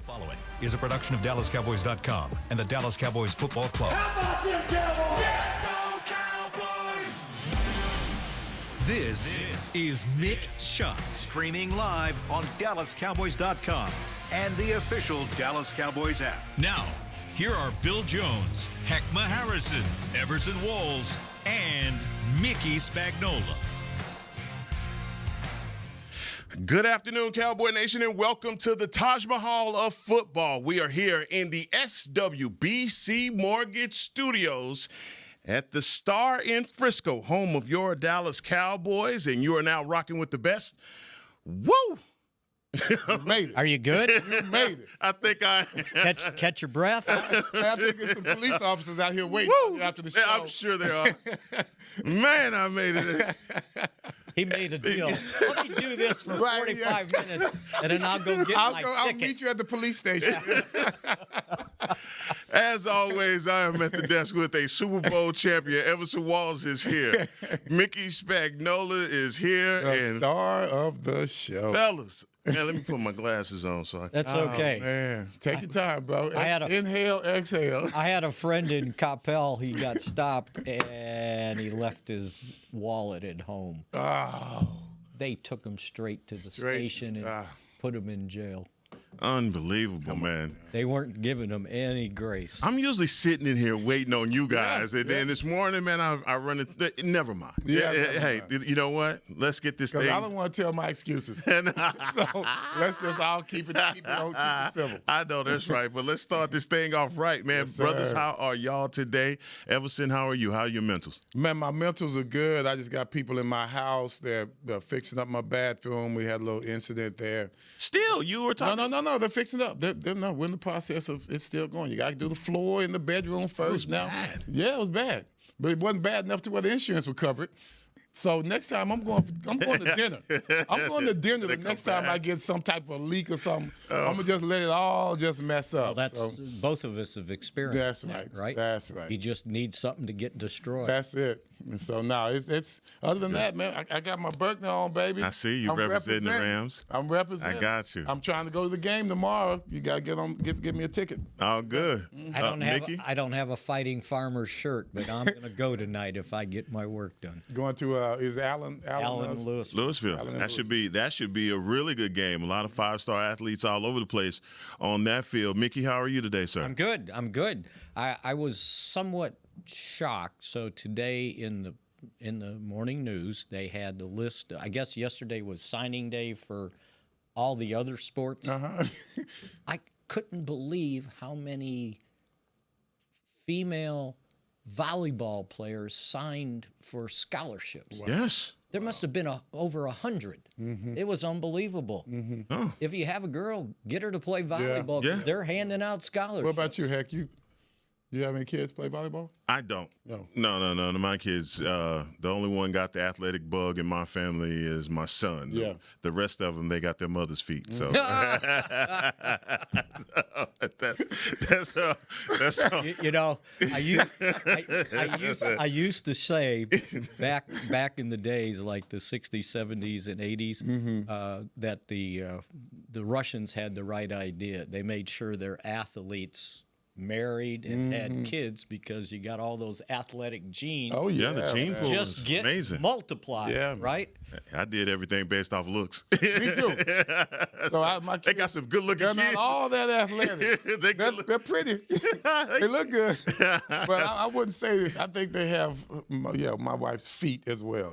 following is a production of DallasCowboys.com and the Dallas Cowboys Football Club. How about them Cowboys? Yeah, go Cowboys! This is Mick Shots. Streaming live on DallasCowboys.com and the official Dallas Cowboys app. Now, here are Bill Jones, Heckma Harrison, Everson Walls, and Mickey Spagnola. Good afternoon, Cowboy Nation, and welcome to the Taj Mahal of football. We are here in the SWBC Mortgage Studios at the Star in Frisco, home of your Dallas Cowboys, and you are now rocking with the best. Woo! You made it. Are you good? You made it. I think Catch your breath. I think there's some police officers out here waiting after the show. Yeah, I'm sure there are. Man, I made it. He made a deal. Let me do this for 45 minutes, and then I'll go get my ticket. I'll meet you at the police station. As always, I am at the desk with a Super Bowl champion. Everson Walls is here. Mickey Spagnola is here. The star of the show. Fellas, man, let me put my glasses on. That's okay. Man, take your time, bro. Inhale, exhale. I had a friend in Coppell. He got stopped, and he left his wallet at home. Oh. They took him straight to the station and put him in jail. Unbelievable, man. They weren't giving him any grace. I'm usually sitting in here waiting on you guys. And then this morning, man, I run it. Never mind. Hey, you know what? Let's get this thing. I don't want to tell my excuses. So let's just all keep it civil. I know that's right. But let's start this thing off right, man. Yes, brothers, sir. how are y'all today? Everson, how are you? How are your mentals? Man, my mentals are good. I just got people in my house. They're fixing up my bathroom. We had a little incident there. Still, you were talking. No. They're fixing it up. We're in the process of it's still going. You got to do the floor in the bedroom first. It was bad. Yeah, it was bad, but it wasn't bad enough to where the insurance would cover it. So next time I'm going to dinner. I'm going to dinner the next time I get some type of leak or something. I'm gonna just let it all just mess up. Well, both of us have experienced that's that, right? That's right. You just need something to get destroyed. That's it. And so now it's other than that, man. I got my Berkner on, baby. I see you representing the Rams. I'm representing. I got you. I'm trying to go to the game tomorrow. You got to get me a ticket. Oh, good. I don't have a Fighting Farmers shirt, but I'm going to go tonight if I get my work done. Going to is Allen Louisville. That should be a really good game. A lot of 5-star athletes all over the place on that field. Mickey, how are you today, sir? I'm good. I was somewhat shocked. So today in the morning news, they had the list. I guess yesterday was signing day for all the other sports. I couldn't believe how many female volleyball players signed for scholarships. Wow. Yes. There must have been over 100. Mm-hmm. It was unbelievable. Mm-hmm. Oh. If you have a girl, get her to play volleyball. Yeah. They're handing out scholarships. What about you, Heck? You have any kids play volleyball? I don't. No. My kids, the only one got the athletic bug in my family is my son. Yeah. The rest of them, they got their mother's feet. So that's you know, I used to say back in the days, like the 60s, 70s, and 80s, that the Russians had the right idea. They made sure their athletes married and had kids because you got all those athletic genes. Oh yeah, the gene pool just is get amazing. Multiplied, right? I did everything based off looks. Me too. So my kids, they got some good looking kids. They're not all that athletic. They're pretty. They look good. But I wouldn't say. I think they have my wife's feet as well.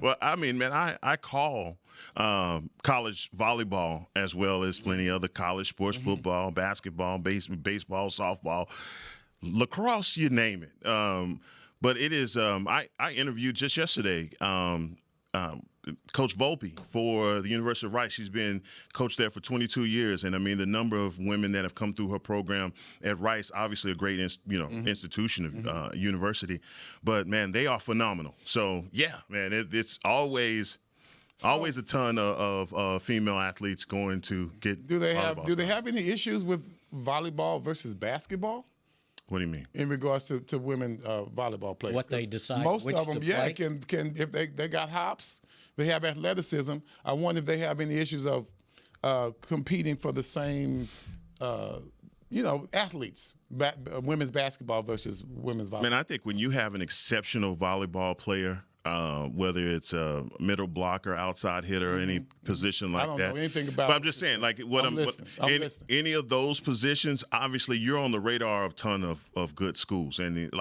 Well, I mean, man, I call college volleyball as well as plenty other college sports, football, basketball, baseball, softball, lacrosse, you name it. But it is, I interviewed just yesterday Coach Volpe for the University of Rice. She's been coached there for 22 years. And, I mean, the number of women that have come through her program at Rice, obviously a great institution of university. But, man, they are phenomenal. So, yeah, man, it's always a ton of female athletes going to get Do they have any issues with volleyball versus basketball? What do you mean? In regards to women volleyball players. What they decide most which of them, to play? Can if they got hops, they have athleticism. I wonder if they have any issues of competing for the same athletes, women's basketball versus women's volleyball. Man, I think when you have an exceptional volleyball player, whether it's a middle blocker, outside hitter, or any position like that. I don't know anything about. But I'm just saying, like any of those positions, obviously you're on the radar of a ton of good schools, and if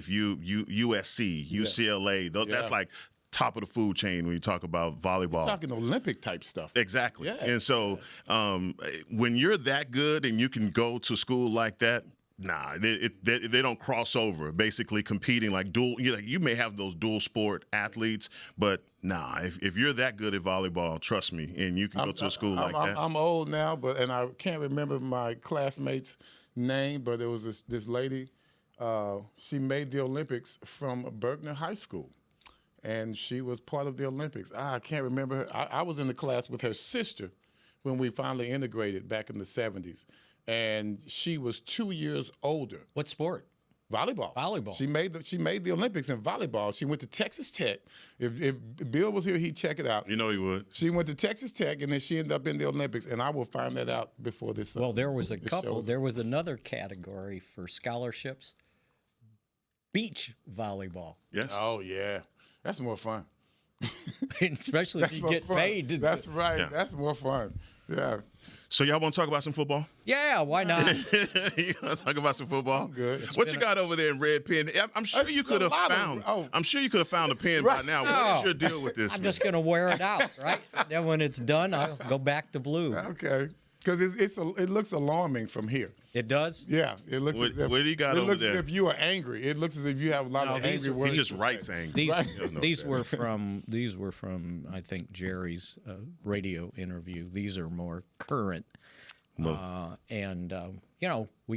USC, UCLA, that's like top of the food chain when you talk about volleyball. You're talking Olympic type stuff. Exactly. Yeah. And so when you're that good and you can go to school like that, they don't cross over. Basically competing like dual. You may have those dual sport athletes, but if you're that good at volleyball, trust me, and you can go to a school like that. I'm old now, and I can't remember my classmate's name, but there was this lady. She made the Olympics from Berkner High School, and she was part of the Olympics. I can't remember her. I was in the class with her sister when we finally integrated back in the 70s. And she was 2 years older. What sport? Volleyball. Volleyball. She made the Olympics in volleyball. She went to Texas Tech. If Bill was here, he'd check it out. You know he would. She went to Texas Tech, and then she ended up in the Olympics. And I will find that out before this. Well, there was a couple. There was another category for scholarships. Beach volleyball. Yes. Oh yeah, that's more fun. Especially if you get paid. That's right. Yeah. That's more fun. Yeah. So y'all want to talk about some football? Yeah, why not? You want to talk about some football? I'm good. What you got over there in red pen? I'm sure you could have found. I'm sure you could have found a pen by now. What is your deal with this? I'm just going to wear it out, right? Then when it's done, I'll go back to blue. Okay. Because it looks alarming from here. It does? Yeah, it looks as if. What do you got it over looks there? as if you are angry. It looks as if you have a lot of angry words. He just to writes say. angry. These were from I think Jerry's radio interview. These are more current. We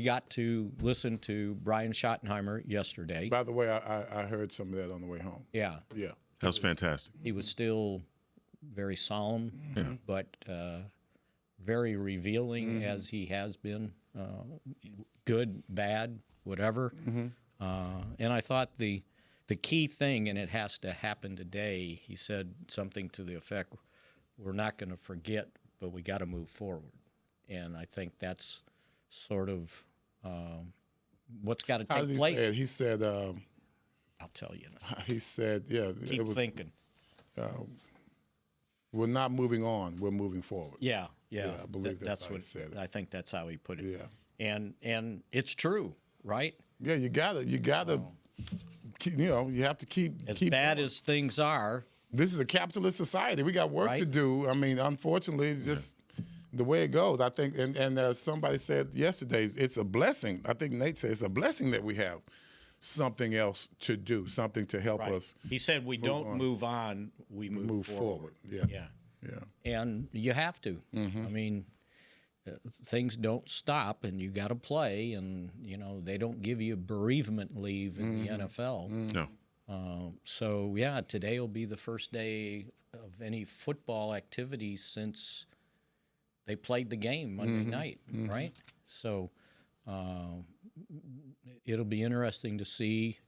got to listen to Brian Schottenheimer yesterday. By the way, I heard some of that on the way home. Yeah. Yeah. That was fantastic. He was still very solemn, but very revealing as he has been, good, bad, whatever. And I thought the key thing, and it has to happen today, he said something to the effect, we're not going to forget, but we got to move forward. And I think that's sort of what's got to take place. He said, I'll tell you. He said, Keep thinking. We're not moving on. We're moving forward. Yeah. I believe that's how he said it. I think that's how he put it. Yeah. And it's true, right? Yeah, you gotta. You have to keep. As keep bad going. as things are. This is a capitalist society. We got work to do. I mean, unfortunately, just the way it goes. I think, and somebody said yesterday, it's a blessing. I think Nate said it's a blessing that we have something else to do, something to help us. He said we don't move on, we move forward. Yeah. And you have to. I mean, things don't stop, and you got to play. And they don't give you bereavement leave in the NFL. No. So today will be the first day of any football activities since they played the game Monday night, right? So it'll be interesting to see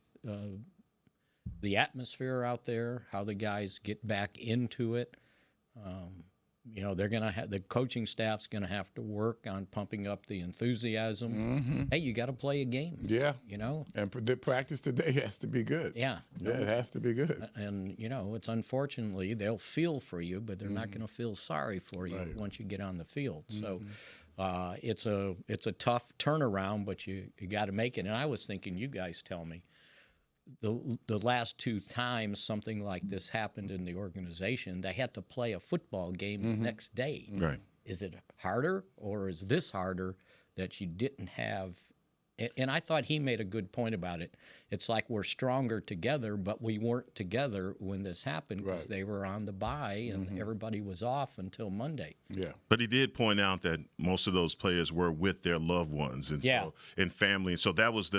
the atmosphere out there, how the guys get back into it. They're going to have the coaching staff's going to have to work on pumping up the enthusiasm. Hey, you got to play a game. Yeah. And the practice today has to be good. Yeah. It has to be good. And it's unfortunately they'll feel for you, but they're not going to feel sorry for you once you get on the field. So it's a tough turnaround, but you got to make it. And I was thinking, you guys tell me. The last two times something like this happened in the organization, they had to play a football game the next day. Right. Is it harder, or is this harder that you didn't have? And I thought he made a good point about it. It's like we're stronger together, but we weren't together when this happened because they were on the bye and everybody was off until Monday. Yeah. But he did point out that most of those players were with their loved ones and and family. So that was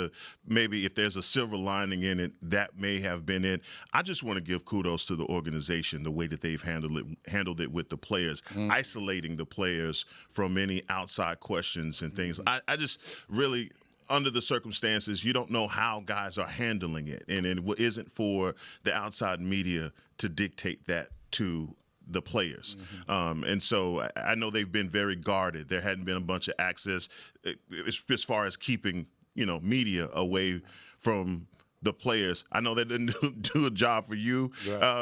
maybe if there's a silver lining in it, that may have been it. I just want to give kudos to the organization, the way that they've handled it with the players, isolating the players from any outside questions and things. I just really, under the circumstances, you don't know how guys are handling it. And it isn't for the outside media to dictate that to the players. And so I know they've been very guarded. There hadn't been a bunch of access as far as keeping, media away from the players. I know they didn't do a job for you,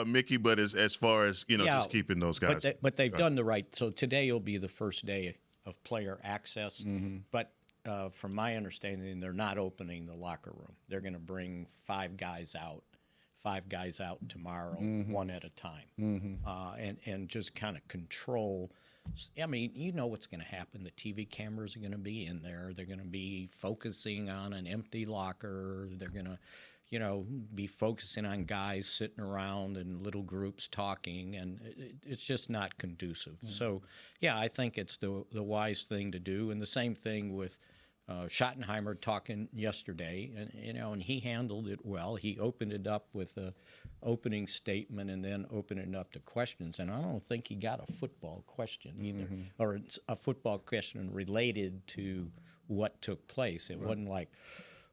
Mickey, but as far as, just keeping those guys. But they've done the right. So today will be the first day of player access. But from my understanding, they're not opening the locker room. They're going to bring five guys out tomorrow, one at a time, and just kind of control. I mean, you know what's going to happen. The TV cameras are going to be in there. They're going to be focusing on an empty locker. They're going to, be focusing on guys sitting around in little groups talking, and it's just not conducive. So, yeah, I think it's the wise thing to do. And the same thing with Schottenheimer talking yesterday, and he handled it well. He opened it up with a opening statement and then opened it up to questions. And I don't think he got a football question either, or a football question related to what took place. It wasn't like,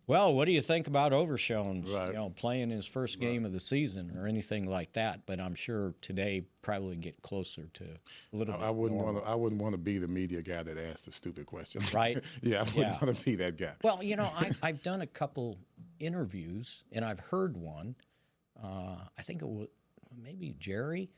well, what do you think about Overshone's, playing his first game of the season or anything like that? But I'm sure today probably get closer to a little bit. I wouldn't want to be the media guy that asked the stupid question. Right? I wouldn't want to be that guy. Well, I've done a couple interviews, and I've heard one. I think it was maybe Jerry,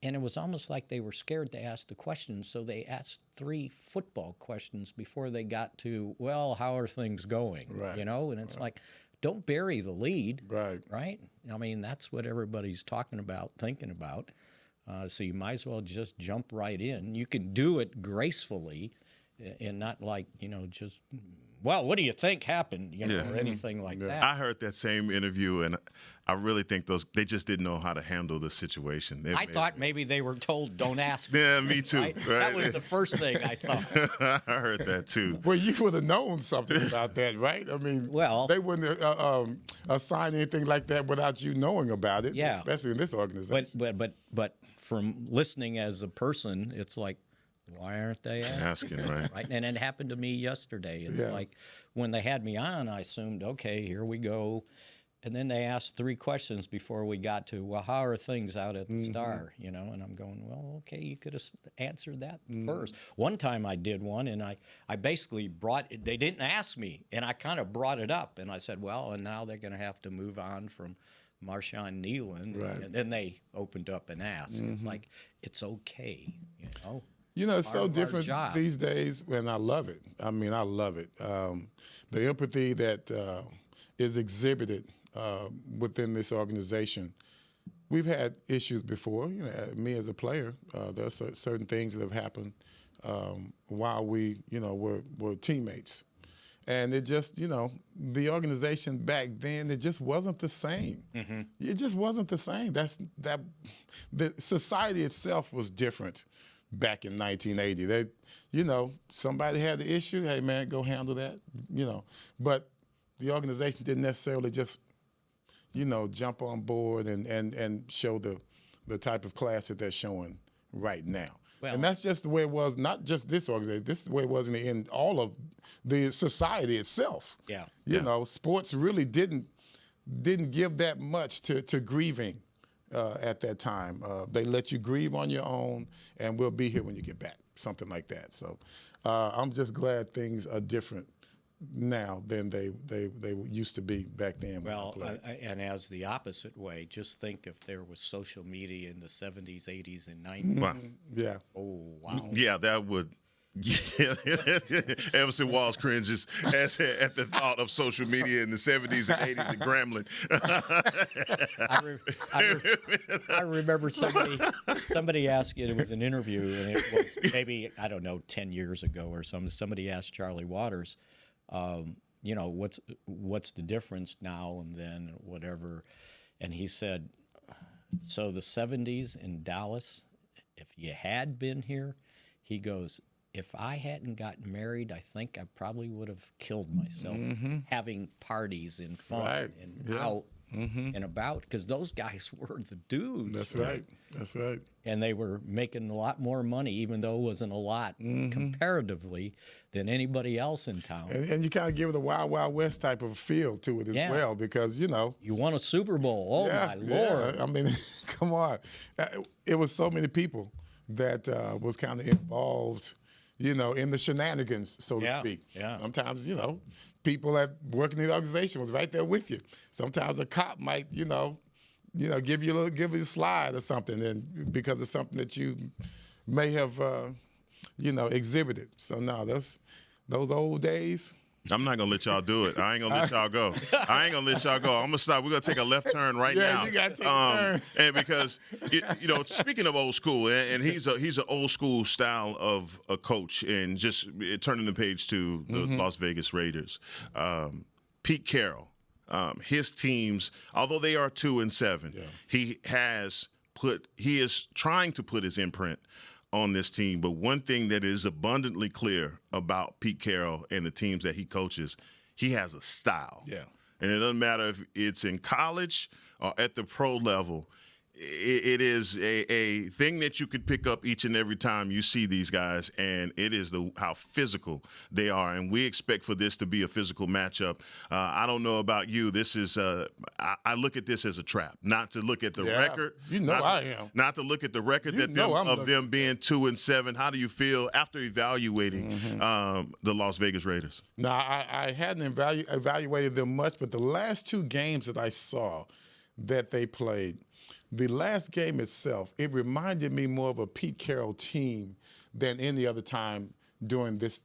and it was almost like they were scared to ask the questions, so they asked 3 football questions before they got to, well, how are things going? Right. And it's like, don't bury the lead. Right. Right? I mean, that's what everybody's talking about, thinking about. So you might as well just jump right in. You can do it gracefully and not like, just, well, what do you think happened, or anything like that. I heard that same interview, and I really think they just didn't know how to handle the situation. I thought maybe they were told, don't ask. Yeah, me too. Right? That was the first thing I thought. I heard that too. Well, you would have known something about that, right? I mean, they wouldn't assign anything like that without you knowing about it, especially in this organization. But from listening as a person, it's like, why aren't they asking? Right? And it happened to me yesterday. It's like when they had me on, I assumed, okay, here we go. And then they asked 3 questions before we got to, well, how are things out at the Star? And I'm going, well, okay, you could have answered that first. One time I did one, and I basically they didn't ask me, and I kind of brought it up. And I said, well, and now they're going to have to move on from Marshawn Kneeland. Right. And then they opened up and asked. It's like, it's okay, It's so different these days, and I love it. I mean, I love it. The empathy that is exhibited within this organization. We've had issues before. Me as a player, there are certain things that have happened while we, were teammates. And it just, the organization back then, it just wasn't the same. It just wasn't the same. The society itself was different. Back in 1980, somebody had the issue. Hey, man, go handle that. But the organization didn't necessarily just, jump on board and show the type of class that they're showing right now. Well, and that's just the way it was. Not just this organization. This is the way it was in all of the society itself. Sports really didn't give that much to grieving. At that time. They let you grieve on your own, and we'll be here when you get back, something like that. So I'm just glad things are different now than they used to be back then. Well, and as the opposite way, just think if there was social media in the 70s, 80s, and 90s. Wow. Yeah. Oh, wow. Yeah, that would. Yeah, Emerson Walls cringes at the thought of social media in the 70s and 80s and Grambling. I remember somebody asked, it was an interview, and it was maybe, 10 years ago or something. Somebody asked Charlie Waters, what's the difference now and then, whatever. And he said, so the 70s in Dallas, if you had been here, he goes, if I hadn't gotten married, I think I probably would have killed myself having parties and fun and out and about, because those guys were the dudes. That's right. That's right. And they were making a lot more money, even though it wasn't a lot comparatively, than anybody else in town. And you kind of give it a Wild Wild West type of feel to it as well, because, you know. You won a Super Bowl. Oh, my Lord. I mean, come on. It was so many people that was kind of involved, you know, in the shenanigans, so to speak. Yeah. Sometimes, you know, people that work in the organization was right there with you. Sometimes a cop might, you know, give you a slide or something, and because of something that you may have, you know, exhibited. So no, those old days. I'm not gonna let y'all do it. I ain't gonna let y'all go. I'm gonna stop. We're gonna take a left turn right now. Yeah, you gotta take a turn. And because you know, speaking of old school, and he's an old school style of a coach, and just turning the page to the Las Vegas Raiders. Pete Carroll, his teams, although they are 2-7, he is trying to put his imprint on this team. But one thing that is abundantly clear about Pete Carroll and the teams that he coaches, he has a style. Yeah. And it doesn't matter if it's in college or at the pro level. It is a thing that you could pick up each and every time you see these guys, and it is how physical they are. And we expect for this to be a physical matchup. I don't know about you. This is I look at this as a trap, not to look at the record. You know I am. Not to look at the record them being 2-7. How do you feel after evaluating the Las Vegas Raiders? No, I hadn't evaluated them much, but the last two games that I saw that they played, the last game itself, it reminded me more of a Pete Carroll team than any other time during this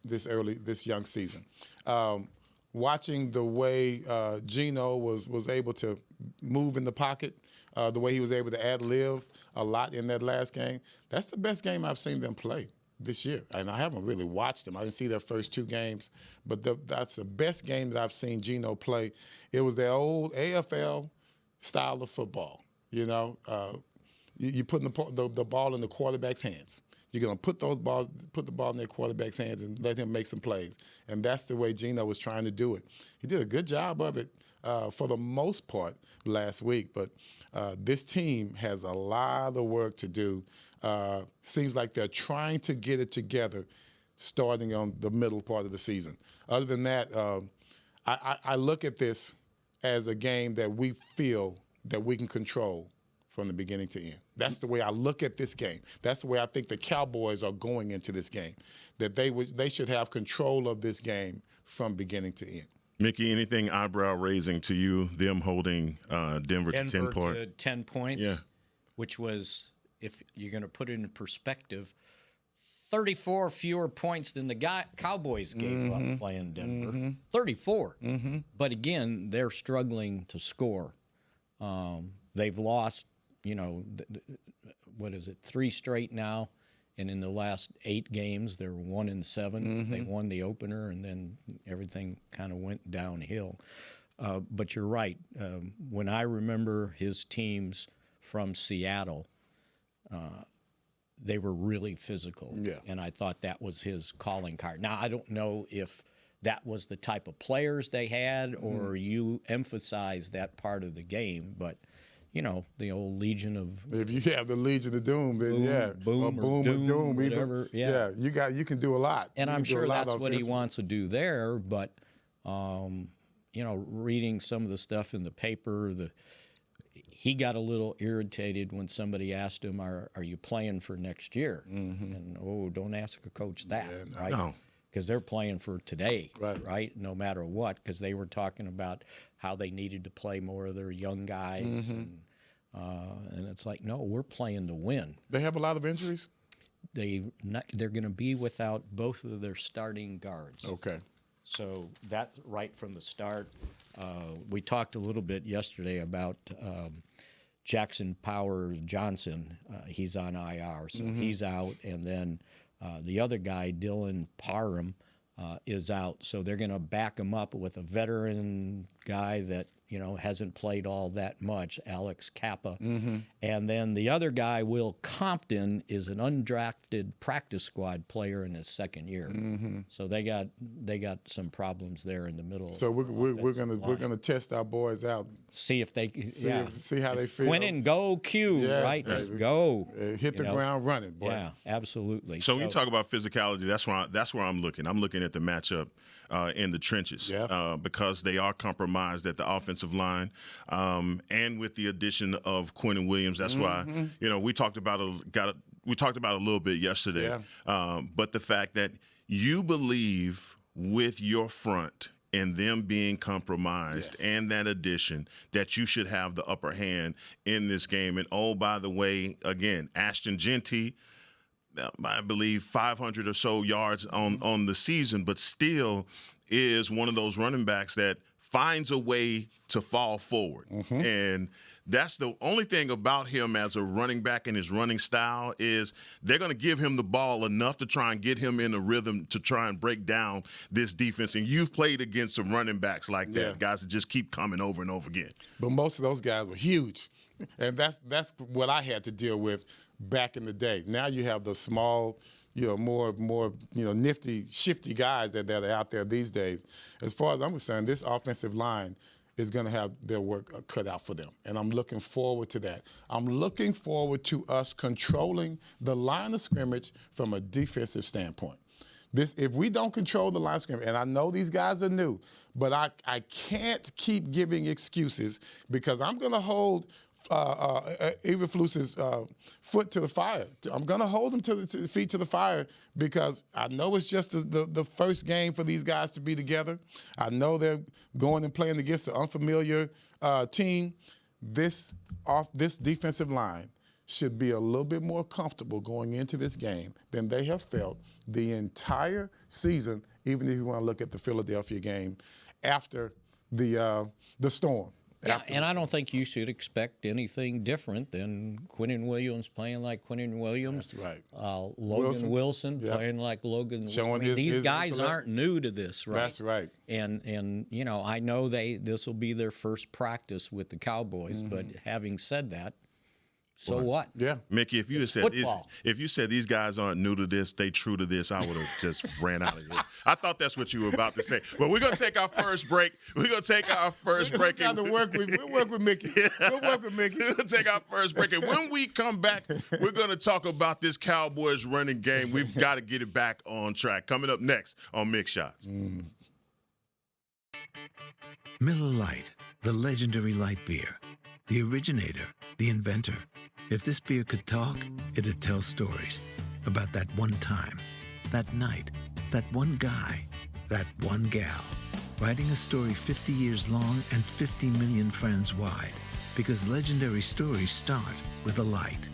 young season. Watching the way Geno was able to move in the pocket, the way he was able to ad-lib a lot in that last game, that's the best game I've seen them play this year. And I haven't really watched them. I didn't see their first two games, but that's the best game that I've seen Geno play. It was their old AFL style of football. You know, you put the ball in the quarterback's hands. You're gonna put the ball in their quarterback's hands and let him make some plays. And that's the way Geno was trying to do it. He did a good job of it for the most part last week. But this team has a lot of work to do. Seems like they're trying to get it together, starting on the middle part of the season. Other than that, I look at this as a game that we feel that we can control from the beginning to end. That's the way I look at this game. That's the way I think the Cowboys are going into this game, that they should have control of this game from beginning to end. Mickey, anything eyebrow-raising to you, them holding Denver to 10 points? To 10 points, yeah. Which was, if you're going to put it in perspective, 34 fewer points than the Cowboys gave up playing Denver. 34. But again, they're struggling to score. They've lost, you know, 3 straight now, and in the last 8 games, they're 1-7. They won the opener, and then everything kind of went downhill. But you're right. When I remember his teams from Seattle, they were really physical, and I thought that was his calling card. Now, I don't know if that was the type of players they had, or you emphasized that part of the game, but you know, the old Legion of... If you have the Legion of Doom, then boom or doom, whatever. Yeah, you can do a lot. And I'm sure that's what he wants to do there, but, you know, reading some of the stuff in the paper, he got a little irritated when somebody asked him, are you playing for next year? And, don't ask a coach that, right? No. Because they're playing for today, right? No matter what, because they were talking about how they needed to play more of their young guys. And it's like, no, we're playing to win. They have a lot of injuries? They're going to be without both of their starting guards. Okay. So that's right from the start. We talked a little bit yesterday about Jackson Powers Johnson. He's on IR, so he's out. And then the other guy, Dylan Parham, is out. So they're going to back him up with a veteran guy that hasn't played all that much, Alex Kappa. And then the other guy, Will Compton, is an undrafted practice squad player in his second year. So they got some problems there in the middle. So we're gonna test our boys out. See if they see how they feel. Quinton, go Q, Yes, right? baby. Just go. Hit the ground running, boy. Yeah, absolutely. So when you talk about physicality, that's where I'm looking. I'm looking at the matchup in the trenches because they are compromised at the offensive line, and with the addition of Quinton Williams. That's why we talked about it a little bit yesterday. But the fact that you believe with your front and them being compromised and that addition that you should have the upper hand in this game. And oh, by the way, again, Ashton Genty, I believe 500 or so yards on the season, but still is one of those running backs that finds a way to fall forward. And that's the only thing about him as a running back and his running style is they're going to give him the ball enough to try and get him in a rhythm to try and break down this defense. And you've played against some running backs like that, guys that just keep coming over and over again. But most of those guys were huge. And that's what I had to deal with back in the day. Now you have the small, more nifty, shifty guys that are out there these days. As far as I'm concerned, this offensive line is going to have their work cut out for them. And I'm looking forward to that. I'm looking forward to us controlling the line of scrimmage from a defensive standpoint. If we don't control the line of scrimmage, and I know these guys are new, but I can't keep giving excuses because I'm going to hold Eberflus's foot to the fire. I'm going to hold him to the feet to the fire because I know it's just the first game for these guys to be together. I know they're going and playing against an unfamiliar team. This defensive line should be a little bit more comfortable going into this game than they have felt the entire season, even if you want to look at the Philadelphia game after the storm. Yeah, and I don't think you should expect anything different than Quinton Williams playing like Quinton Williams. That's right. Logan Wilson playing like Logan Wilson. These guys aren't new to this, right? That's right. And I know this will be their first practice with the Cowboys, but having said that, so what? Yeah. Mickey, if you said these guys aren't new to this, they true to this, I would have just ran out of here. I thought that's what you were about to say. Well, we're going to take our first break. We'll work with Mickey. We'll work with Mickey. We'll take our first break. And when we come back, we're going to talk about this Cowboys running game. We've got to get it back on track. Coming up next on Mick Shots. Miller Lite, the legendary light beer. The originator, the inventor. If this beer could talk, it'd tell stories about that one time, that night, that one guy, that one gal, writing a story 50 years long and 50 million friends wide, because legendary stories start with a light.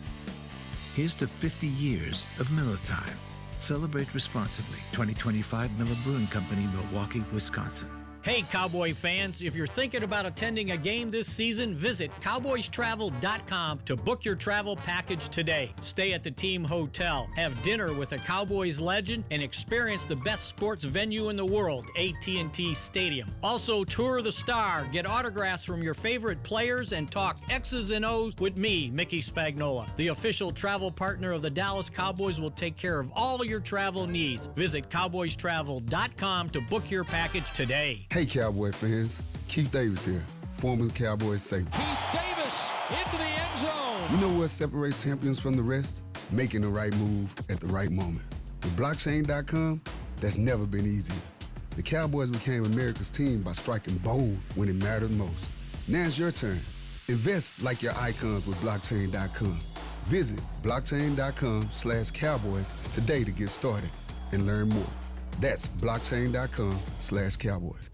Here's to 50 years of Miller Time. Celebrate responsibly. 2025 Miller Brewing Company, Milwaukee, Wisconsin. Hey, Cowboy fans, if you're thinking about attending a game this season, visit cowboystravel.com to book your travel package today. Stay at the team hotel, have dinner with a Cowboys legend, and experience the best sports venue in the world, AT&T Stadium. Also, tour the Star, get autographs from your favorite players, and talk X's and O's with me, Mickey Spagnola. The official travel partner of the Dallas Cowboys will take care of all your travel needs. Visit cowboystravel.com to book your package today. Hey, Cowboy fans, Keith Davis here, former Cowboys safety. Keith Davis into the end zone. You know what separates champions from the rest? Making the right move at the right moment. With blockchain.com, that's never been easier. The Cowboys became America's team by striking bold when it mattered most. Now it's your turn. Invest like your icons with blockchain.com. Visit blockchain.com/Cowboys today to get started and learn more. That's blockchain.com/Cowboys.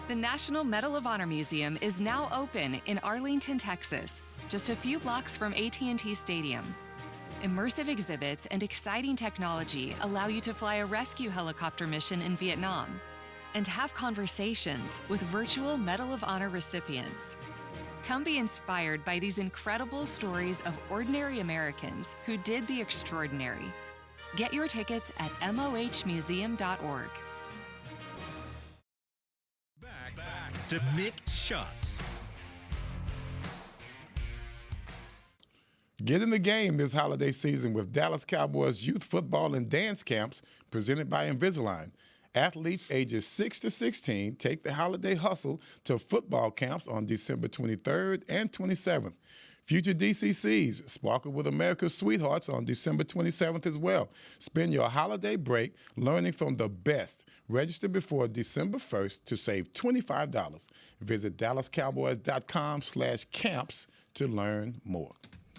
The National Medal of Honor Museum is now open in Arlington, Texas, just a few blocks from AT&T Stadium. Immersive exhibits and exciting technology allow you to fly a rescue helicopter mission in Vietnam and have conversations with virtual Medal of Honor recipients. Come be inspired by these incredible stories of ordinary Americans who did the extraordinary. Get your tickets at mohmuseum.org. Back to Mick shots. Get in the game this holiday season with Dallas Cowboys youth football and dance camps presented by Invisalign. Athletes ages 6 to 16 take the holiday hustle to football camps on December 23rd and 27th. Future DCCs sparkle with America's sweethearts on December 27th as well. Spend your holiday break learning from the best. Register before December 1st to save $25. Visit DallasCowboys.com/camps to learn more.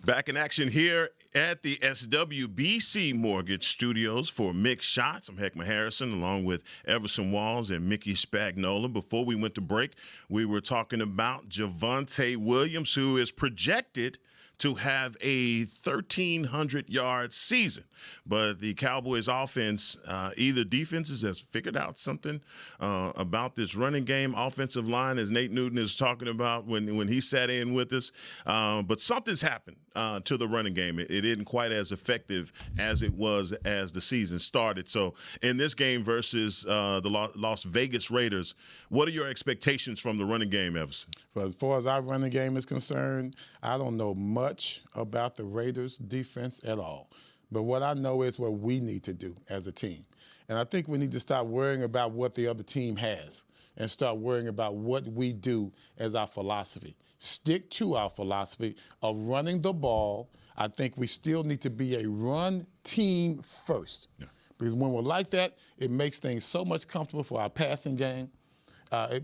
Back in action here at the SWBC Mortgage Studios for Mick Shots. I'm Heckma Harrison along with Everson Walls and Mickey Spagnola. Before we went to break, we were talking about Javonte Williams, who is projected to have a 1,300-yard season. But the Cowboys offense, either defenses has figured out something about this running game, offensive line, as Nate Newton is talking about when he sat in with us. But something's happened to the running game. It isn't quite as effective as it was as the season started. So in this game versus the Las Vegas Raiders, what are your expectations from the running game, Everson? As far as our running game is concerned, I don't know much about the Raiders' defense at all. But what I know is what we need to do as a team. And I think we need to stop worrying about what the other team has and start worrying about what we do as our philosophy. Stick to our philosophy of running the ball. I think we still need to be a run team first. Yeah. Because when we're like that, it makes things so much comfortable for our passing game.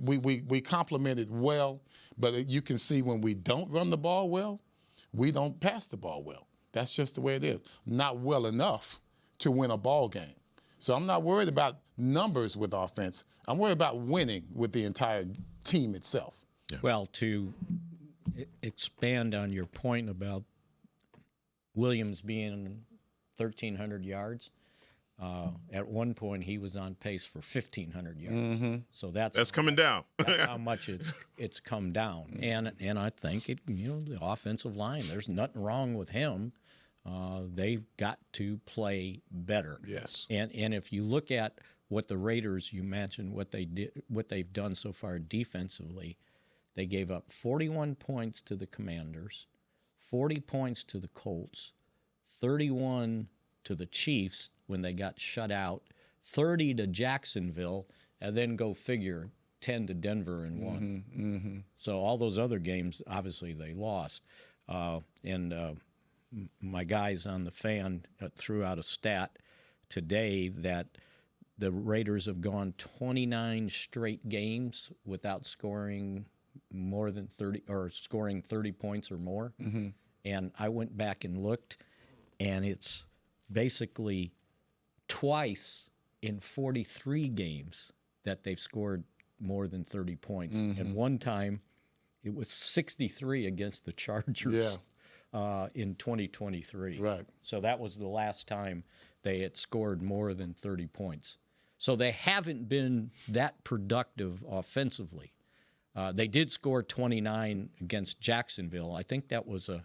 We complement it well, but you can see when we don't run the ball well, we don't pass the ball well. That's just the way it is. Not well enough to win a ball game. So I'm not worried about numbers with offense. I'm worried about winning with the entire team itself. Yeah. Well, to expand on your point about Williams being 1,300 yards, at one point he was on pace for 1,500 yards. Mm-hmm. So that's coming down. That's how much it's come down. And I think the offensive line, there's nothing wrong with him. They've got to play better. Yes. And if you look at what the Raiders, you mentioned what they've done so far defensively, they gave up 41 points to the Commanders, 40 points to the Colts, 31 to the Chiefs when they got shut out, 30 to Jacksonville, and then go figure 10 to Denver and won. Mm-hmm, mm-hmm. So all those other games, obviously, they lost. My guys on the fan threw out a stat today that the Raiders have gone 29 straight games without scoring more than 30 or scoring 30 points or more. Mm-hmm. And I went back and looked, and it's basically twice in 43 games that they've scored more than 30 points. Mm-hmm. And one time it was 63 against the Chargers in 2023. Right. So that was the last time they had scored more than 30 points. So they haven't been that productive offensively. They did score 29 against Jacksonville. I think that was a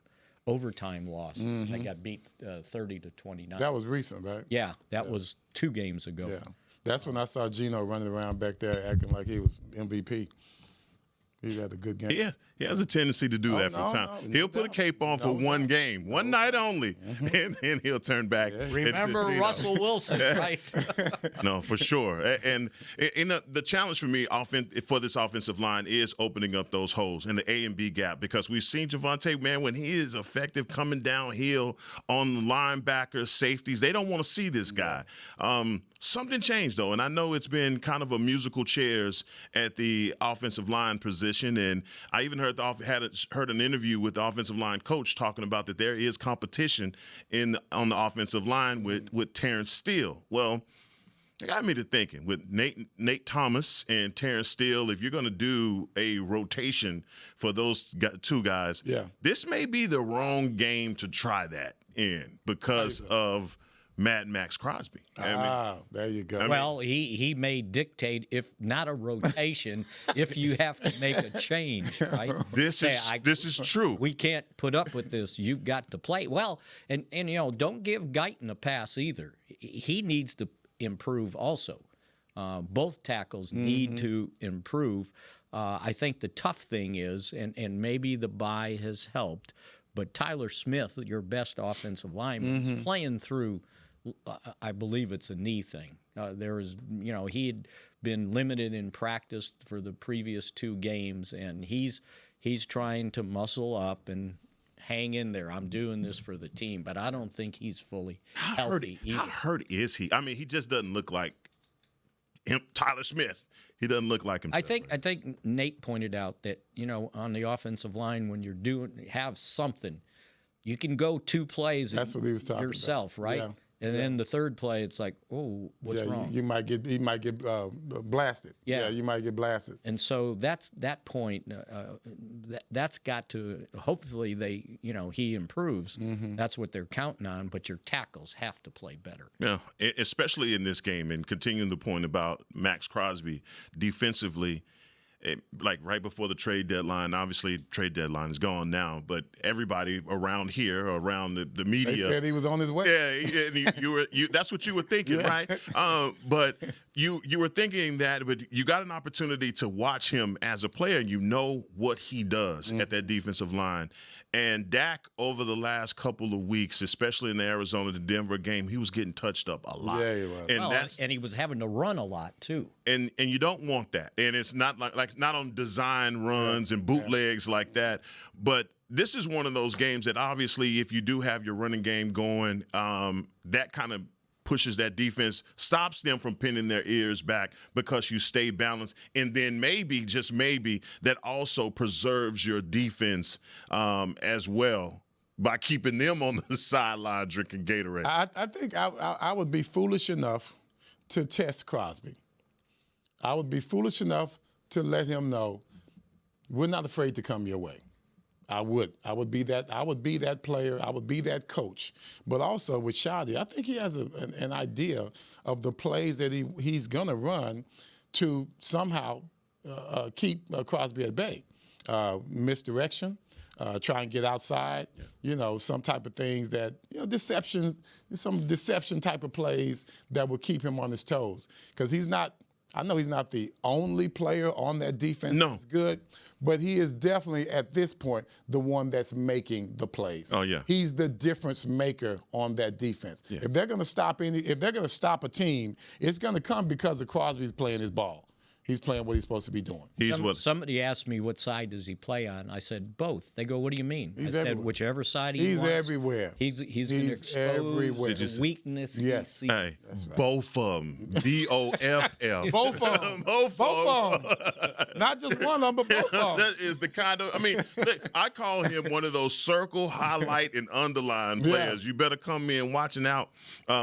overtime loss. Mm-hmm. They got beat 30-29. That was recent, right? Yeah, that was 2 games ago. Yeah, that's when I saw Geno running around back there acting like he was MVP. He had a good game. Yeah, he has a tendency to do that from time. He'll put a cape on for one game, one night only, mm-hmm. and then he'll turn back. Yeah. Remember Russell Wilson, right? No, for sure. And the challenge for me for this offensive line is opening up those holes in the A and B gap, because we've seen Javonte, man, when he is effective coming downhill on the linebackers, safeties, they don't want to see this guy. Something changed, though, and I know it's been kind of a musical chairs at the offensive line position, and I even heard an interview with the offensive line coach talking about that there is competition on the offensive line with Terrence Steele. Well, it got me to thinking, with Nate Thomas and Terrence Steele, if you're going to do a rotation for those two guys, this may be the wrong game to try that in because of Mad Max Crosby. There you go. He may dictate, if not a rotation, if you have to make a change, right? This is true. We can't put up with this. You've got to play. Well, and don't give Guyton a pass either. He needs to improve also. Both tackles need to improve. I think the tough thing is, and maybe the bye has helped, but Tyler Smith, your best offensive lineman, is playing through, I believe it's a knee thing. He had been limited in practice for the previous 2 games, and he's trying to muscle up and hang in there. I'm doing this for the team, but I don't think he's fully healthy either. How hurt is he? I mean, he just doesn't look like him, Tyler Smith. He doesn't look like himself. I think Nate pointed out that, on the offensive line, when you're have something, you can go 2 plays That's what he was talking yourself, about. right? Yeah. And then the third play, it's like, oh, what's wrong? He might get blasted. Yeah, you might get blasted. And so that's that point. That's got to. Hopefully, he improves. That's what they're counting on. But your tackles have to play better. Yeah, especially in this game. And continuing the point about Max Crosby defensively. Like right before the trade deadline, obviously trade deadline is gone now, but everybody around here, around the media, they said he was on his way. Yeah, and that's what you were thinking, right? But you were thinking that, but you got an opportunity to watch him as a player, and you know what he does at that defensive line. And Dak, over the last couple of weeks, especially in the Arizona to Denver game, he was getting touched up a lot. Yeah, he was. And he was having to run a lot too. And you don't want that. And it's not like not on design runs and bootlegs like that. But this is one of those games that obviously, if you do have your running game going, that kind of pushes that defense, stops them from pinning their ears back because you stay balanced. And then maybe, just maybe, that also preserves your defense as well by keeping them on the sideline drinking Gatorade. I think I would be foolish enough to test Crosby. I would be foolish enough to let him know we're not afraid to come your way. I would be that player. I would be that coach. But also with Shotty, I think he has an idea of the plays that he's gonna run to somehow keep Crosby at bay. Misdirection, try and get outside. Some type of things that deception, some deception type of plays that will keep him on his toes. Because he's not. I know he's not the only player on that defense that's good, but he is definitely, at this point, the one that's making the plays. Oh, yeah. He's the difference maker on that defense. Yeah. If they're going to stop a team, it's going to come because of Crosby's playing his ball. He's playing what he's supposed to be doing. Somebody asked me what side does he play on. I said both. They go, what do you mean? He's I everywhere. said whichever side he wants. He's everywhere. He's going to expose the weakness. Yes. Hey, right. Both of them. DOFF. Both of them. Both of them. Not just one of them, but both of them. That is the kind of. I mean, look, I call him one of those circle, highlight, and underline players. You better come in watching out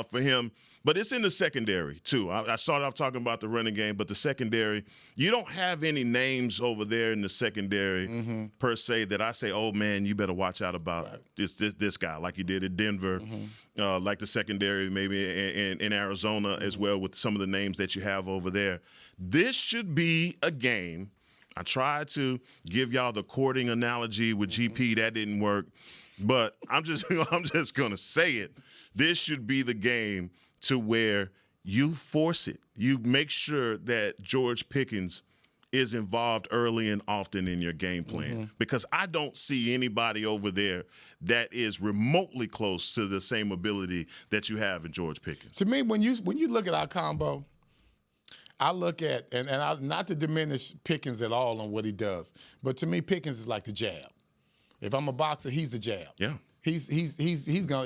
for him. But it's in the secondary, too. I started off talking about the running game, but the secondary, you don't have any names over there in the secondary, per se, that I say, oh, man, you better watch out about this guy, like you did at Denver, like the secondary maybe in Arizona as well, with some of the names that you have over there. This should be a game. I tried to give y'all the courting analogy with GP. That didn't work. But I'm just going to say it. This should be the game to where you force it. You make sure that George Pickens is involved early and often in your game plan. Because I don't see anybody over there that is remotely close to the same ability that you have in George Pickens. To me, when you look at our combo, I look at, and I, not to diminish Pickens at all on what he does, but to me, Pickens is like the jab. If I'm a boxer, he's the jab. Yeah. He's gonna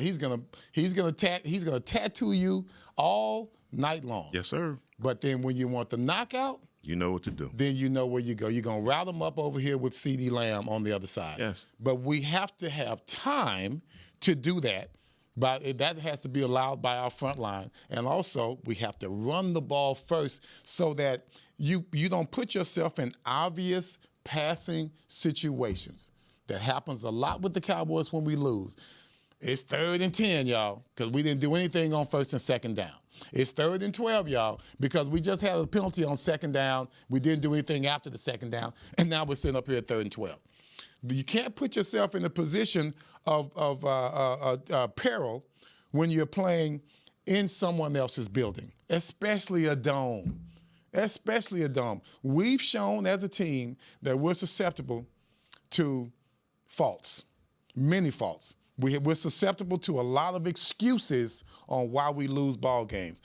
tattoo you all night long. Yes, sir. But then when you want the knockout, you know what to do. Then you know where you go. You're gonna route them up over here with CeeDee Lamb on the other side. Yes. But we have to have time to do that. But that has to be allowed by our front line. And also, we have to run the ball first so that you don't put yourself in obvious passing situations. That happens a lot with the Cowboys when we lose. It's 3rd and 10, y'all, because we didn't do anything on 1st and 2nd down. It's 3rd and 12, y'all, because we just had a penalty on 2nd down. We didn't do anything after the 2nd down, and now we're sitting up here at 3rd and 12. You can't put yourself in a position of peril when you're playing in someone else's building, especially a dome. especially a dome. We've shown as a team that we're susceptible to faults, many faults. We're susceptible to a lot of excuses on why we lose ball games.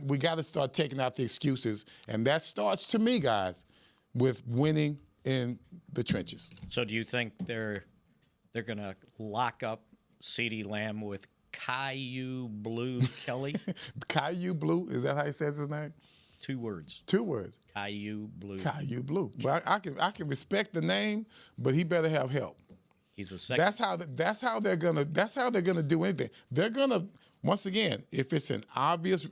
We got to start taking out the excuses, and that starts, to me, guys, with winning in the trenches. So do you think they're going to lock up CeeDee Lamb with Caillou Blue Kelly? Caillou Blue, is that how he says his name? 2 words. 2 words. Caillou Blue. Caillou Blue. But I can respect the name, but he better have help. He's a second. That's how they're gonna do anything. They're gonna, once again, if it's an obvious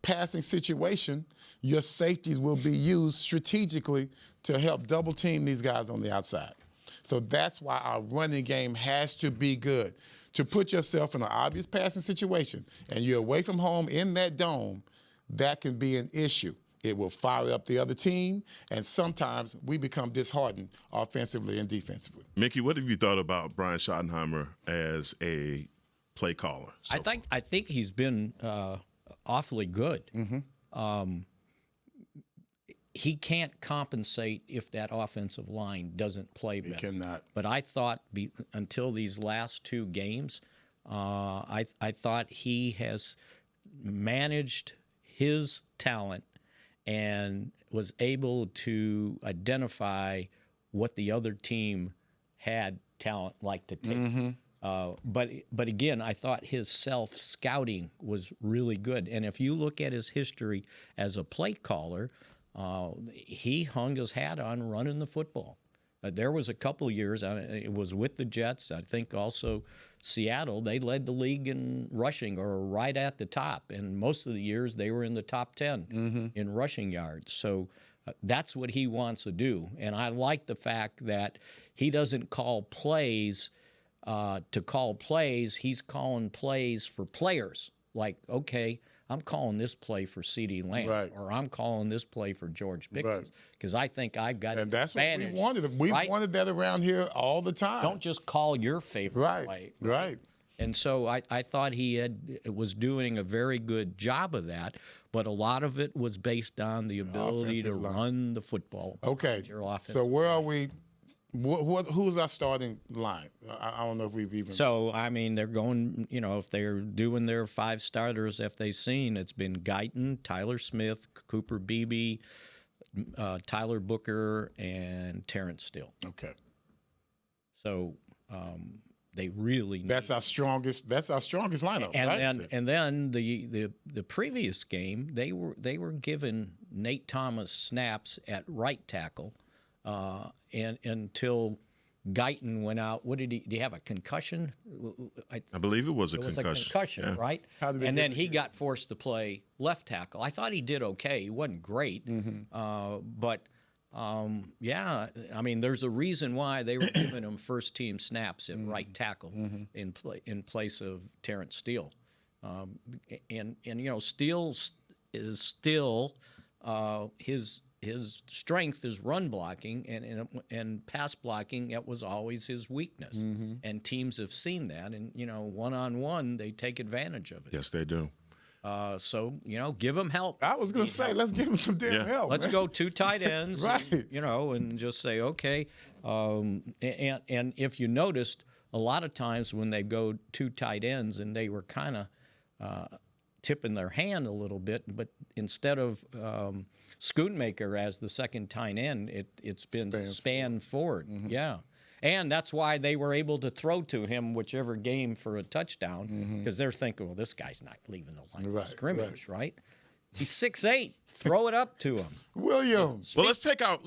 passing situation, your safeties will be used strategically to help double team these guys on the outside. So that's why our running game has to be good. To put yourself in an obvious passing situation and you're away from home in that dome, that can be an issue. It will fire up the other team, and sometimes we become disheartened offensively and defensively. Mickey, what have you thought about Brian Schottenheimer as a play caller? I think he's been awfully good. Mm-hmm. He can't compensate if that offensive line doesn't play better. He cannot. But I thought until these last 2 games, I thought he has managed his talent and was able to identify what the other team had talent like to take. Mm-hmm. But again, I thought his self-scouting was really good. And if you look at his history as a play caller, he hung his hat on running the football. There was a couple years, it was with the Jets, I think also Seattle, they led the league in rushing or right at the top. And most of the years they were in the top 10 in rushing yards. So that's what he wants to do. And I like the fact that he doesn't call plays to call plays. He's calling plays for players. Like, okay, I'm calling this play for CeeDee Lamb, right, or I'm calling this play for George Pickens, because I think I've got and that's advantage. What we wanted. We wanted that around here all the time. Don't just call your favorite play. Right. And so I thought he was doing a very good job of that, but a lot of it was based on the ability to run the football. Okay. So where are we? Who's our starting line? I don't know if we've even. So, I mean, they're going, if they're doing their 5 starters, if they've seen, it's been Guyton, Tyler Smith, Cooper Beebe, Tyler Booker, and Terrence Steele. Okay. So they really need. That's our strongest lineup. And then the previous game, they were giving Nate Thomas snaps at right tackle. And until Guyton went out, did he have a concussion? I believe it was a concussion. It was a concussion, right? And then he got forced to play left tackle. I thought he did okay. He wasn't great, but yeah, I mean, there's a reason why they were giving him first team snaps at right tackle in place of Terrence Steele, and Steele is still his strength is run blocking and pass blocking. That was always his weakness, and teams have seen that. And one-on-one, they take advantage of it. Yes, they do. So give him help. I was going to say, let's give him some damn help. Let's go 2 tight ends, right? And just say okay. And if you noticed, a lot of times when they go 2 tight ends, and they were kind of tipping their hand a little bit, but instead of Schoonmaker as the second tight end, it's been Span forward. Yeah. And that's why they were able to throw to him whichever game for a touchdown, because they're thinking, well, this guy's not leaving the line of scrimmage, right? He's 6'8". Throw it up to him. Williams. Well, let's take our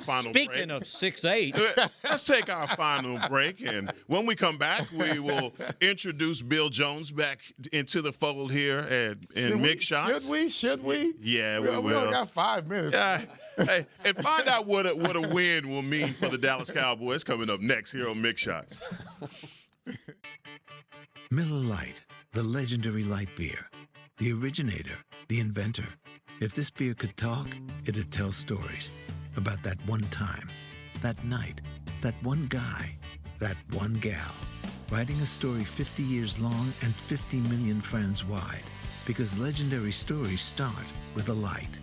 final break. Speaking of 6'8". Let's take our final break, and when we come back, we will introduce Bill Jones back into the fold here in Mick Shots. Should we? Yeah, we will. We only got 5 minutes. Hey, and find out what a win will mean for the Dallas Cowboys coming up next here on Mick Shots. Miller Lite, the legendary light beer. The originator, the inventor. If this beer could talk, it'd tell stories about that one time, that night, that one guy, that one gal. Writing a story 50 years long and 50 million friends wide. Because legendary stories start with a light.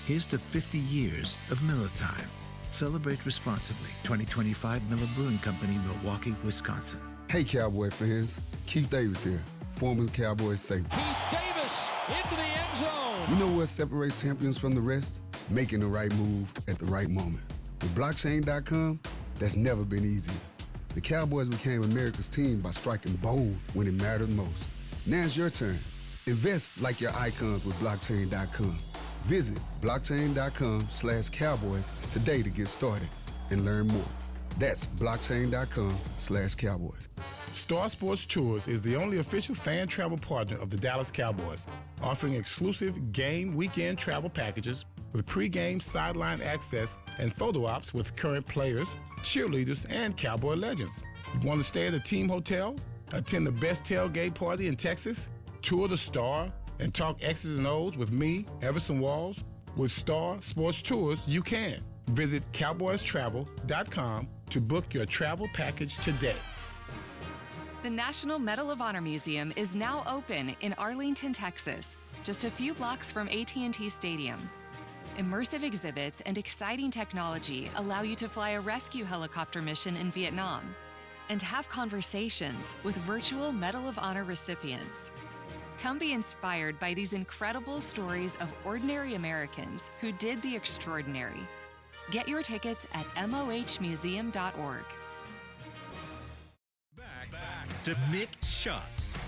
Here's to 50 years of Miller time. Celebrate responsibly. 2025 Miller Brewing Company, Milwaukee, Wisconsin. Hey, Cowboy fans. Keith Davis here, former Cowboys safety. Keith Davis into the end zone. You know what separates champions from the rest? Making the right move at the right moment. With blockchain.com, that's never been easier. The Cowboys became America's team by striking bold when it mattered most. Now it's your turn. Invest like your icons with blockchain.com. Visit blockchain.com/cowboys today to get started and learn more. That's blockchain.com/cowboys. Star Sports Tours is the only official fan travel partner of the Dallas Cowboys, offering exclusive game weekend travel packages with pre-game sideline access and photo ops with current players, cheerleaders, and Cowboy legends. You want to stay at a team hotel, attend the best tailgate party in Texas, tour the Star, and talk X's and O's with me, Everson Walls? With Star Sports Tours, you can. Visit cowboystravel.com to book your travel package today. The National Medal of Honor Museum is now open in Arlington, Texas, just a few blocks from AT&T Stadium. Immersive exhibits and exciting technology allow you to fly a rescue helicopter mission in Vietnam and have conversations with virtual Medal of Honor recipients. Come be inspired by these incredible stories of ordinary Americans who did the extraordinary. Get your tickets at mohmuseum.org. Back to Mick Shots.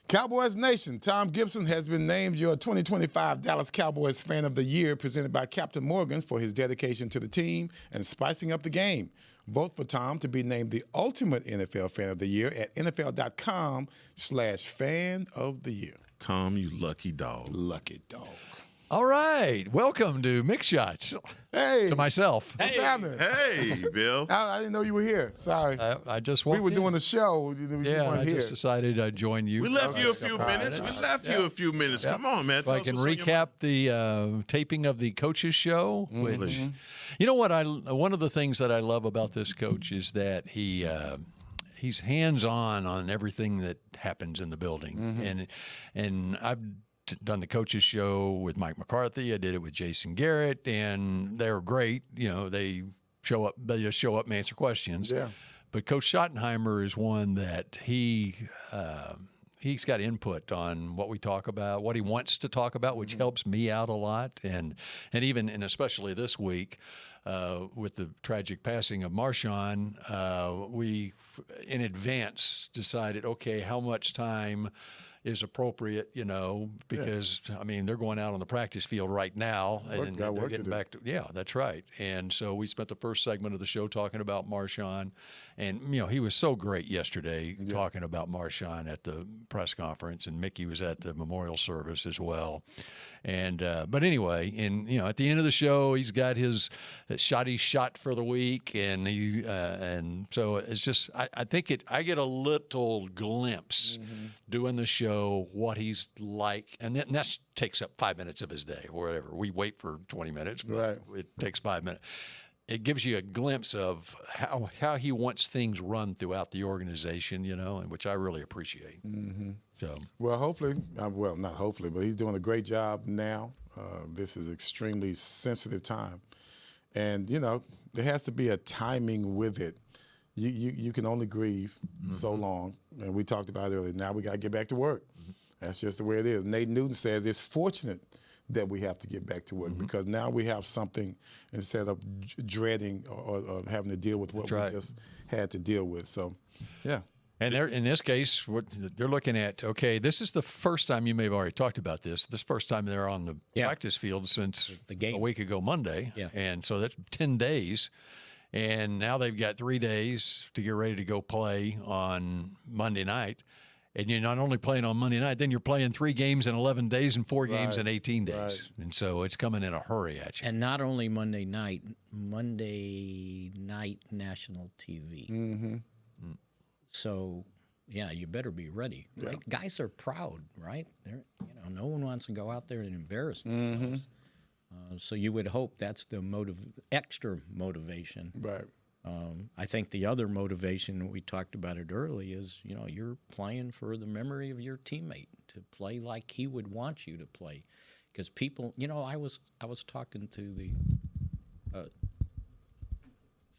Cowboys Nation, Tom Gibson has been named your 2025 Dallas Cowboys Fan of the Year, presented by Captain Morgan for his dedication to the team and spicing up the game. Vote for Tom to be named the ultimate NFL Fan of the Year at NFL.com/Fan of the Year. Tom, you lucky dog. Lucky dog. All right. Welcome to Mick Shots. Hey. To myself. What's happening? Hey, Bill. I didn't know you were here. Sorry. I just walked We were in. doing a show. You weren't I here. just decided I'd join you. We left you a few minutes. We left you a few minutes. Come on, man. So I can recap the taping of the coach's show. Which, you know what? One of the things that I love about this coach is that he's hands-on on everything that happens in the building. And I've done the coaches show with Mike McCarthy. I did it with Jason Garrett, and they're great. You know, they just show up and answer questions. Yeah. But Coach Schottenheimer is one that he's got input on what we talk about, what he wants to talk about, which helps me out a lot. And especially this week with the tragic passing of Marshawn, we in advance decided, okay, how much time is appropriate, you know, because, I mean, they're going out on the practice field right now. And they're getting back to, yeah, that's right. And so we spent the first segment of the show talking about Marshawn. And, you know, he was so great yesterday talking about Marshawn at the press conference. And Mickey was at the memorial service as well. And but anyway, at the end of the show, he's got his shot for the week, and so it's just I think I get a little glimpse doing the show what he's like, and that takes up 5 minutes of his day or whatever. We wait for 20 minutes, but it takes 5 minutes. It gives you a glimpse of how he wants things run throughout the organization, you know, and which I really appreciate. So, well, hopefully, not hopefully, but he's doing a great job now. This is extremely sensitive time, and you know there has to be a timing with it. You can only grieve so long, and we talked about it earlier. Now we got to get back to work. That's just the way it is. Nate Newton says it's fortunate that we have to get back to work because now we have something instead of dreading or having to deal with what we just had to deal with. So, yeah. And in this case, they're looking at, okay, this is the first time, you may have already talked about this, first time they're on the practice field since a week ago Monday. Yeah. And so that's 10 days. And now they've got 3 days to get ready to go play on Monday night. And you're not only playing on Monday night, then you're playing 3 games in 11 days and 4 games in 18 days. Right. And so it's coming in a hurry at you. And not only Monday night national TV. So, yeah, you better be ready, right? Yeah. Guys are proud, right? No one wants to go out there and embarrass themselves. So you would hope that's the extra motivation. Right. I think the other motivation, we talked about it early, is, you're playing for the memory of your teammate to play like he would want you to play. Because people, I was talking to the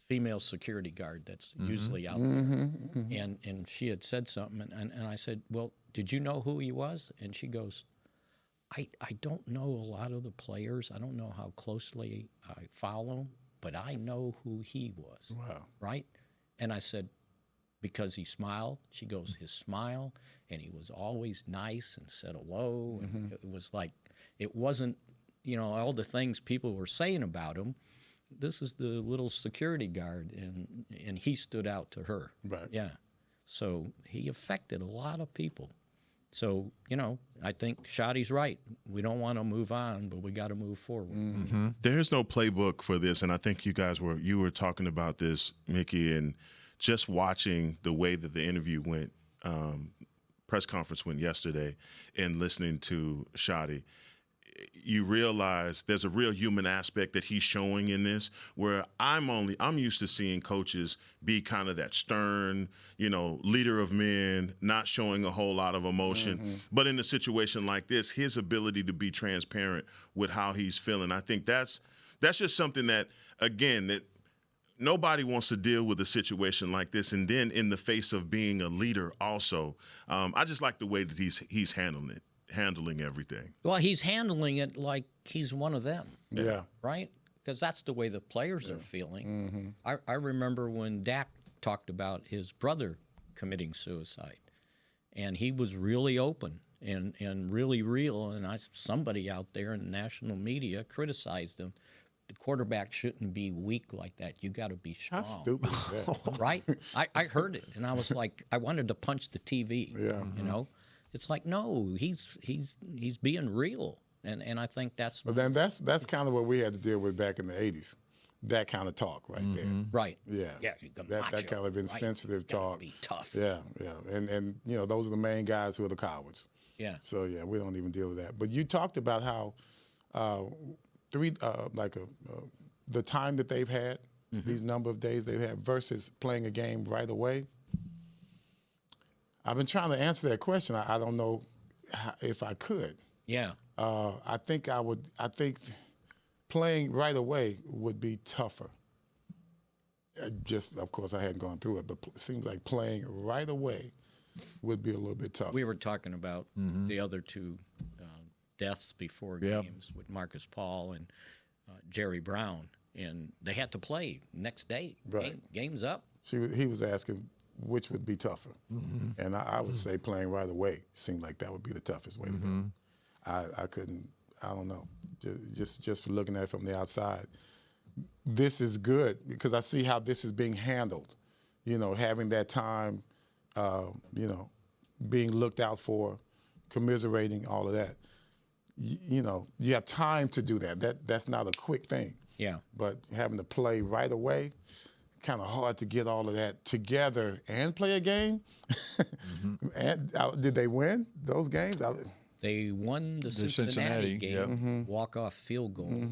female security guard that's usually out there, and she had said something, and I said, well, did you know who he was? And she goes, I don't know a lot of the players. I don't know how closely I follow them, but I know who he was. Wow. Right? And I said, because he smiled. She goes, his smile, and he was always nice and said hello. And it was like, it wasn't, all the things people were saying about him. This is the little security guard, and he stood out to her. Right. Yeah. So he affected a lot of people. So, I think Schotty's right. We don't want to move on, but we got to move forward. There's no playbook for this, and I think you were talking about this, Mickey, and just watching the way that the interview went, press conference went yesterday, and listening to Schotty, you realize there's a real human aspect that he's showing in this, where I'm used to seeing coaches be kind of that stern, leader of men, not showing a whole lot of emotion. But in a situation like this, his ability to be transparent with how he's feeling, I think that's just something that, again, that nobody wants to deal with a situation like this. And then in the face of being a leader also, I just like the way that he's handling everything. Well, he's handling it like he's one of them. Yeah. Right? Because that's the way the players are feeling. I remember when Dak talked about his brother committing suicide, and he was really open and really real, and somebody out there in the national media criticized him. The quarterback shouldn't be weak like that. You got to be strong. How stupid is that? Right? I heard it, and I was like, I wanted to punch the TV. Yeah. It's like, no, he's being real, and I think that's. But then that's kind of what we had to deal with back in the '80s, that kind of talk right there. Right. Yeah. Yeah. That kind of insensitive talk. Be tough. Yeah. And those are the main guys who are the cowards. Yeah. So yeah, we don't even deal with that. But you talked about how the time that they've had, these number of days they've had versus playing a game right away. I've been trying to answer that question. I don't know if I could. Yeah. I think playing right away would be tougher. Of course, I hadn't gone through it, but it seems like playing right away would be a little bit tougher. We were talking about the other two deaths before games with Marcus Paul and Jerry Brown, and they had to play next day. Right. Game's up. He was asking which would be tougher, and I would say playing right away seemed like that would be the toughest way to go. I couldn't. I don't know. Just for looking at it from the outside, this is good because I see how this is being handled. Having that time, being looked out for, commiserating, all of that. You have time to do that. That's not a quick thing. Yeah. But having to play right away, kind of hard to get all of that together and play a game. And did they win those games? They won the Cincinnati game, walk-off field goal.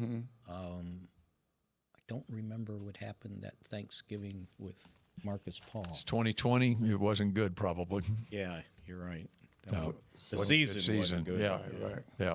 I don't remember what happened that Thanksgiving with Marcus Paul. It's 2020. It wasn't good, probably. Yeah, you're right. No. The season wasn't good. Yeah, right. Yeah.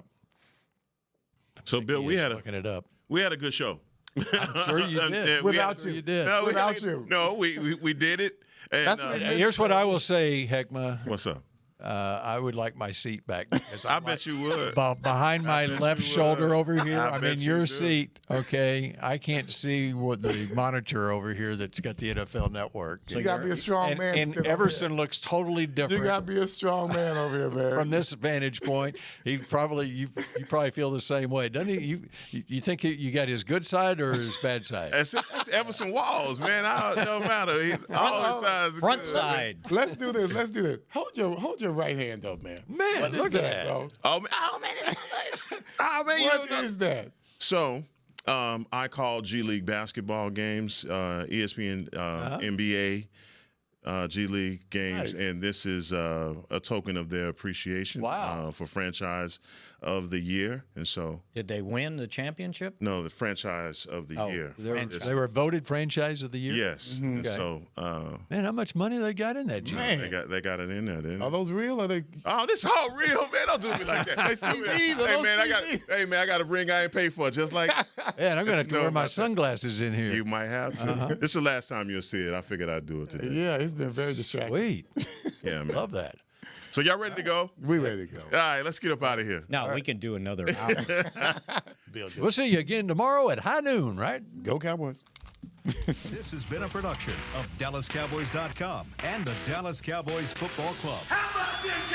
So, Bill, we had looking it up. We had a good show. I'm sure you did. Without you. You did. No, Without you. No, we did it. And, Here's what I will say, Heckma. What's up? I would like my seat back. I bet you would. Behind my left shoulder over here. I I'm bet in you your do. seat, okay? I can't see what the monitor over here that's got the NFL Network. You got to be a strong man. And Everson looks totally different. You got to be a strong man over here, man. From this vantage point, you probably feel the same way, doesn't he? You think you got his good side or his bad side? That's Everson Walls, man. It don't matter. All his sides are Front good. side. Let's do this. Hold your right hand up, man. Man, What is look at that, that. bro? Oh man, What is that? So, I call G League basketball games, ESPN, NBA. G League games, Nice. and this is a token of their appreciation for Franchise of the Year. And so, Did they win the championship? no, the Franchise of the Year. They were voted Franchise of the Year? Yes. And so, Man, how much money they got in that gym? Man. they got it in there, didn't Are they? those real? Or they? Oh, this all real, man. Don't do me like that. Hey, man, I got a ring I ain't paid for, just like Man, I'm going to have to know wear my about that. sunglasses in here. you might have to. This is the last time you'll see it. I figured I'd do it today. Yeah, it's been very distracting. Sweet. Yeah, man. Love that. So y'all ready to go? We ready to go. All right, let's get up out of here. No, we can do another hour. We'll see you again tomorrow at high noon, right? Go Cowboys. This has been a production of DallasCowboys.com and the Dallas Cowboys Football Club. How about this,